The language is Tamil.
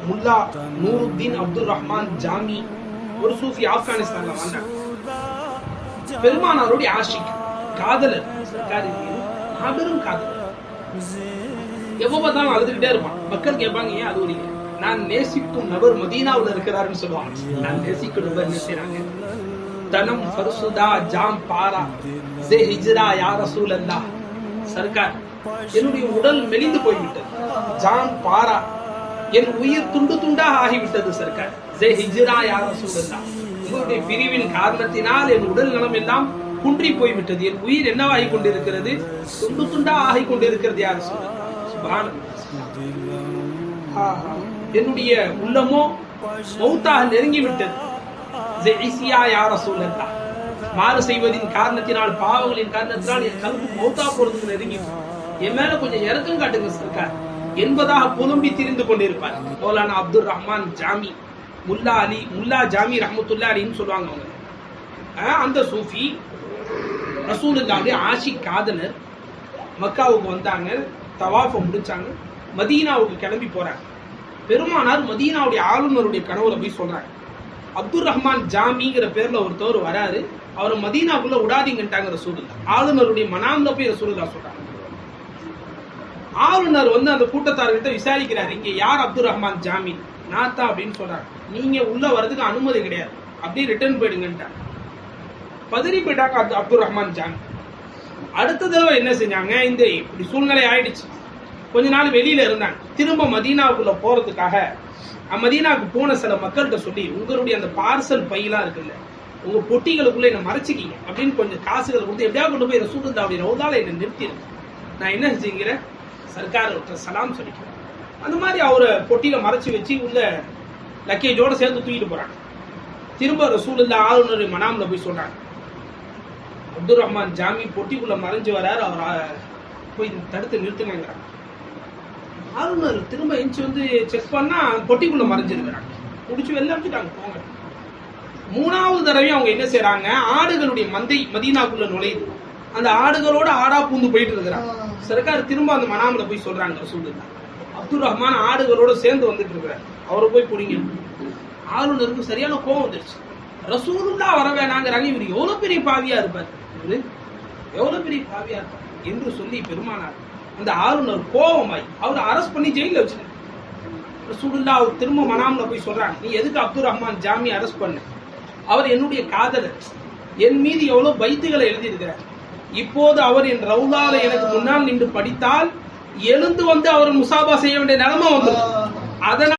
முல்லா நூருத்தீன் அப்துல் ரஹ்மான் ஜாமி ஒரு சூஃபி ஆப்கானிஸ்தான்ல வந்தாங்க. பெருமானாருடைய ஆஷிக், காதலர், மாபெரும் காதலர். எப்ப பார்த்தாலும் அழுதுகிட்டே இருப்பான். மக்கள் கேட்பாங்க, ஏன் அழுவுறீங்க? நான் நேசிக்கும் நபர் மதீனாவுல இருக்கிறாருன்னு சொல்லுவாங்க. நான் நேசிக்கும் நபர் என்ன செய்றாங்க? தனம் ஃபர்சுதா ஜாம் பாரா ஜே ஹிஜ்ரா யா ரசூலல்லாஹ். சர்க்கார், என்னுடைய உடல் மெலிந்து போய்விட்டது. ஜாம் பாரா, என் உயிர் துண்டு துண்டாக ஆகிவிட்டது. சர்க்கார், ஜே ஹிஜ்ரா யா ரசூலல்லாஹ். உங்களுடைய பிரிவின் காரணத்தினால் என் உடல் நலம் எல்லாம் குன்றி போய்விட்டது. என் உயிர் என்னவாகி கொண்டிருக்கிறது? துண்டு துண்டா ஆகி கொண்டிருக்கிறது. யார் என்னுடைய உள்ளமோ மௌத்தாக நெருங்கி விட்டது. மாறு செய்வதின் காரணத்தினால், பாவங்களின் காரணத்தினால் என் கல்வி மௌத்தா போறதுக்கு நெருங்கி, என் மேல கொஞ்சம் இறக்கம் காட்டுங்க சர்க்கார் என்பதாக புலம்பி திரிந்து கொண்டிருப்பார். மௌலானா அப்துல் ரஹ்மான் ஜாமி, முல்லா ஜாமி ரஹ்மத்துல்லாஹி அலைஹின்னு சொல்லுவாங்க. அவங்க அந்த சூஃபி ரசூலுல்லாஹ்வுடைய ஆஷிக், காதலர். மக்காவுக்கு வந்தாங்க, தவாஃபை முடிச்சாங்க, மதீனாவுக்கு கிளம்பி போறாங்க. பெருமானார் மதீனாவுடைய ஆளுநருடைய கனவுல போய் சொல்றாங்க, அப்துல் ரஹ்மான் ஜாமிங்கிற பேர்ல ஒருத்தவர் வராரு, அவரை மதீனாக்குள்ள விடாதீங்கட்டாங்க ரசூலுல்லாஹ். ஆளுநருடைய மனாம்ல போய் ரசூலுல்லாஹ் சொல்றாங்க. ஆளுநர் அந்த கூட்டத்தார்கிட்ட விசாரிக்கிறாரு, இங்க யார் அப்துல் ரஹ்மான் ஜாமி? நாத்தா அப்படின்னு சொல்றாங்க. நீங்க உள்ள வர்றதுக்கு அனுமதி கிடையாது, அப்படியே ரிட்டர்ன் போயிடுங்கட்டாங்க. பதறி போயிட்டாங்க அப்துல் ரஹ்மான் ஜாமி. அடுத்த தடவை என்ன செஞ்சாங்க, இந்த இப்படி சூழ்நிலை ஆயிடுச்சு. கொஞ்ச நாள் வெளியில இருந்தாங்க. திரும்ப மதீனாவுக்குள்ள போறதுக்காக மதீனாவுக்கு போன சில மக்கள்கிட்ட சொல்லி, உங்களுடைய அந்த பார்சல் பையெல்லாம் இருக்குல்ல, உங்க பொட்டிகளுக்குள்ள என்ன மறைச்சிக்கிங்க அப்படின்னு கொஞ்சம் காசுகளை கொடுத்து எப்படியா கொண்டு போய் ரசூலுல்லாஹ்வுடைய ரவுதால என்ன நிறுத்திடுங்க. நான் என்ன செஞ்சுக்கிறேன், சர்க்கார் சலாம் சொல்லிக்கிறேன். அந்த மாதிரி அவரை பொட்டியில மறைச்சு வச்சு உள்ள லக்கேஜோட சேர்ந்து தூக்கிட்டு போறாங்க. திரும்ப ரசூலுல்லாஹ் ஆளுநர் மனாம்ல போய் சொல்றாங்க, அப்துல் ரஹ்மான் ஜாமி பொட்டிக்குள்ள மறைஞ்சு வராரு, அவர் போய் தடுத்து நிறுத்துங்கிறாங்க. ஆளுநர் திரும்ப எஞ்சி செக் பண்ணா பொட்டிக்குள்ள மறைஞ்சிருக்கிறாங்க. முடிச்சு வெளில அனுப்பிட்டாங்க, போங்க. மூணாவது தடவையும் அவங்க என்ன செய்யறாங்க, ஆடுகளுடைய மந்தை மதீனாக்குள்ள நுழையுது. அந்த ஆடுகளோட ஆடா பூந்து போயிட்டு இருக்கிறாங்க. சர்க்கார் திரும்ப அந்த மனாமல போய் சொல்றாங்க, ரசூலுல்லாஹ் அப்துல் ரஹ்மான் ஆடுகளோட சேர்ந்து வந்துட்டு இருக்கிறார், அவரை போய் பிடிங்க. ஆளுநருக்கு சரியான கோபம் வந்துருச்சு. ரசூலுல்லாஹ் வர வேணாங்கிறாங்க, இவர் எவ்வளவு பெரிய பாவியா இருப்பார், எவ்வளவு பெரிய பாவியா இருப்பார் என்று சொல்லி பெருமானார் அந்த ஆளுநர் கோபமாய் அவரை அரெஸ்ட் பண்ணி ஜெயில வச்சிருக்காங்க. ரசூலுல்லாஹ் அவர் திரும்ப மனாம்ல போய் சொல்றாங்க, நீ எதுக்கு அப்துல் ரஹ்மான் ஜாமி அரெஸ்ட் பண்ண? அவர் என்னுடைய காதலர், என் மீது எவ்வளவு பைத்துகளை எழுதியிருக்கிறார். இப்போது அவர் என் ரவுதால எனக்கு முன்னால் நின்று படித்தால் எழுந்து அவர் முசாபா செய்ய வேண்டிய நிலைமை வந்தது. அதனால்